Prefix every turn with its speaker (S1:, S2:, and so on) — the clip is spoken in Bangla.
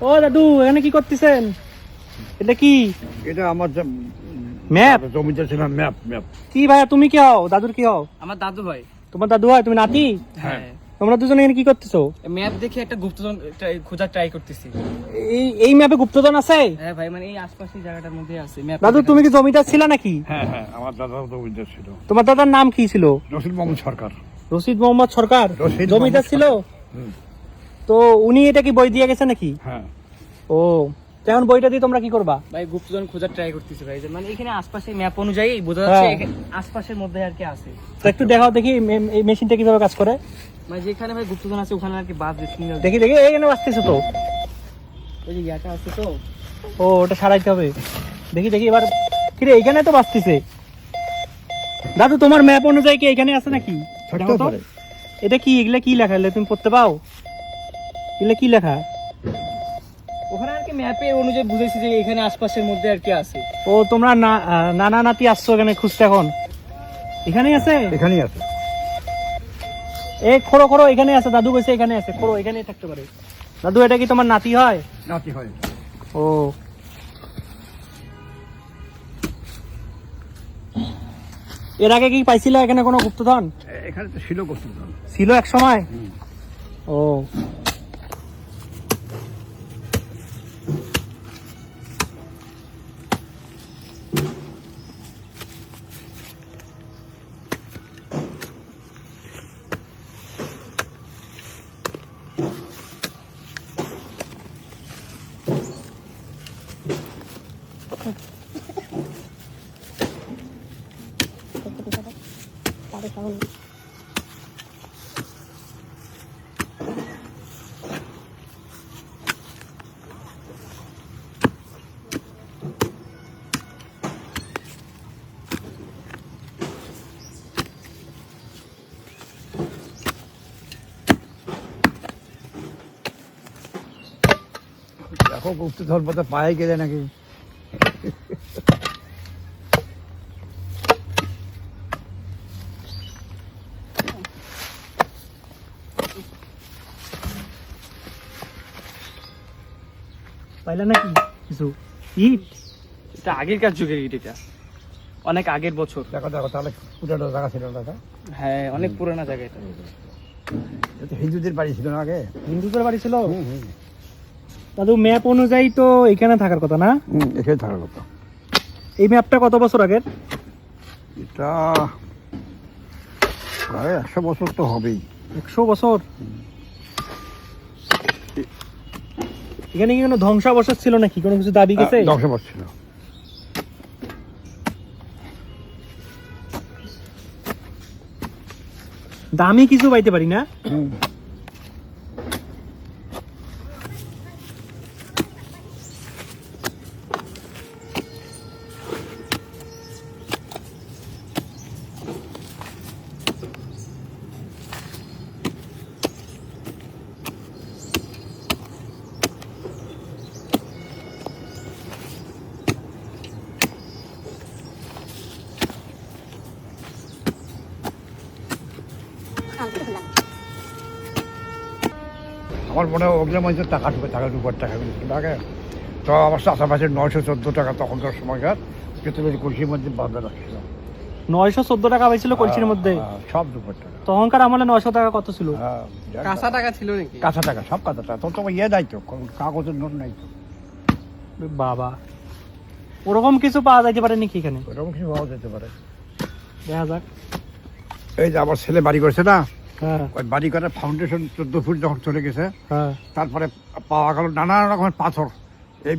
S1: ও দাদু, এখানে কি করতেছেন? এটা কি?
S2: এটা আমার
S1: ম্যাপ?
S2: জমিতে ছিল ম্যাপ। ম্যাপ
S1: কি ভাইয়া, তুমি কি হও? দাদুর কি হও?
S3: আমার দাদু ভাই।
S1: তোমার দাদু হয়? তুমি নাতি?
S3: হ্যাঁ,
S1: তোমরা দুজনে এখানে কি করতেছো?
S3: ম্যাপ দেখে একটা গুপ্তধন খোঁজার ট্রাই করতেছি।
S1: এই ম্যাপে গুপ্তধন আছে?
S3: হ্যাঁ ভাই, মানে এই আশপাশের জায়গাটার মধ্যে আছে ম্যাপ।
S1: দাদু, তুমি কি জমিদার ছিল নাকি?
S2: হ্যাঁ, আমার দাদা জমিদার ছিল।
S1: তোমার দাদার নাম কি ছিল?
S2: রশিদ মোহাম্মদ সরকার।
S1: রশিদ মোহাম্মদ সরকার
S2: রশিদ
S1: জমিদার
S2: মোহাম্মদ
S1: ছিল?
S2: হুম।
S1: তো উনি এটা কি বই দিয়ে গেছে নাকি?
S2: হ্যাঁ।
S1: ও, তেমন বইটা দিয়ে তোমরা কি করবা?
S3: ভাই গুপ্তধন খোঁজার ট্রাই করতেছি ভাই, মানে এখানে আশপাশে ম্যাপ অনুযায়ী বোঝা যাচ্ছে আশপাশের মধ্যে আর কি আছে।
S1: তো একটু দেখাও দেখি এই মেশিনটা কিভাবে কাজ করে।
S3: মানে যেখানে ভাই গুপ্তধন আছে ওখানে আর কি বাস
S1: দেখি দেখি, এইখানে বাজতেছে তো।
S3: ওই যে ইয়াটা আছে তো।
S1: ও, ওটা সারাইতে হবে। দেখি দেখি এবার। কিরে, এইখানে তো বাজতেছে। দাদু, তোমার ম্যাপ অনুযায়ী কি এখানে আছে নাকি? দেখো তো। এটা কি? এগুলা কি লেখা? এগুলা তুমি পড়তে পাও? এগুলা কি লেখা?
S3: ওখানে আর কি ম্যাপে অনুযায়ী বুঝেছি যে এখানে আশপাশের মধ্যে আর কি আছে।
S1: ও, তোমরা নানা নাতি আসছো এখানে খুঁজতে? এখন এখানেই আছে?
S2: এখানেই আছে।
S1: খোড়ো খোড়ো, এখানে আছে। দাদু কইছে এখানে আছে। খোড়ো, এখানেই থাকতে পারে। দাদু, এটা কি তোমার নাতি হয়?
S2: নাতি হয়।
S1: ও, এর আগে কি পাইছিল এখানে কোনো গুপ্তধন?
S2: এখানে তো ছিল গোষ্ঠী।
S1: ছিল এক সময়। ও,
S2: দেখো গুপ্ত ধর্মটা পায়ে গেলে নাকি।
S1: পাইলা নাকি কিছু ইট?
S3: এটা আগেরকার যুগের ইট, এটা অনেক আগের বছর।
S2: দেখো দেখো, তাহলে পুরানো জায়গা ছিল না?
S3: হ্যাঁ, অনেক পুরোনো জায়গা এটা।
S2: এটা হিন্দুদের বাড়ি ছিল না আগে।
S1: হিন্দুদের বাড়ি ছিল? দাদু, ম্যাপ অনুযায়ী তো এখানে থাকার কথা না?
S2: এখানে থাকার কথা।
S1: এই ম্যাপটা কত বছর আগের?
S2: এটা প্রায় 100 বছর তো হবেই।
S1: 100 বছর? এখানে কি কোনো ধ্বংসাবশেষ ছিল নাকি? কোনো কিছু দাবি গেছে?
S2: 10 বছর ছিল।
S1: দামি কিছু পাইতে পারি না?
S2: আমার মনে হয় অগ্নি মঞ্চের টাকা ডুবার টাকা আগে তো আমার আশেপাশে 914 টাকা তখনকার সময়কার পৃথিবীর কলসির মধ্যে বাঁধা রাখছিল।
S1: 914 টাকা পাইছিল কলসির মধ্যে?
S2: সব ডুবার টাকা।
S1: তখনকার আমলে 900 টাকা কত ছিল?
S3: কাঁচা টাকা ছিল নাকি?
S2: কাঁচা টাকা, সব কাঁচা টাকা। তোর তো ইয়ে নাই তো, কাগজের নোট নাই তো।
S1: বাবা, ওরকম কিছু পাওয়া যাইতে পারে নাকি এখানে?
S2: ওরকম কিছু পাওয়া যেতে পারে।
S1: দেখা যাক।
S2: এই যে আমার ছেলে বাড়ি করছে না,
S1: হ্যাঁ
S2: ওই বাড়ি করার ফাউন্ডেশন 14 ফুট যখন চলে গেছে,
S1: হ্যাঁ।
S2: তারপরে পাওয়া গেল নানা রকমের পাথর। এই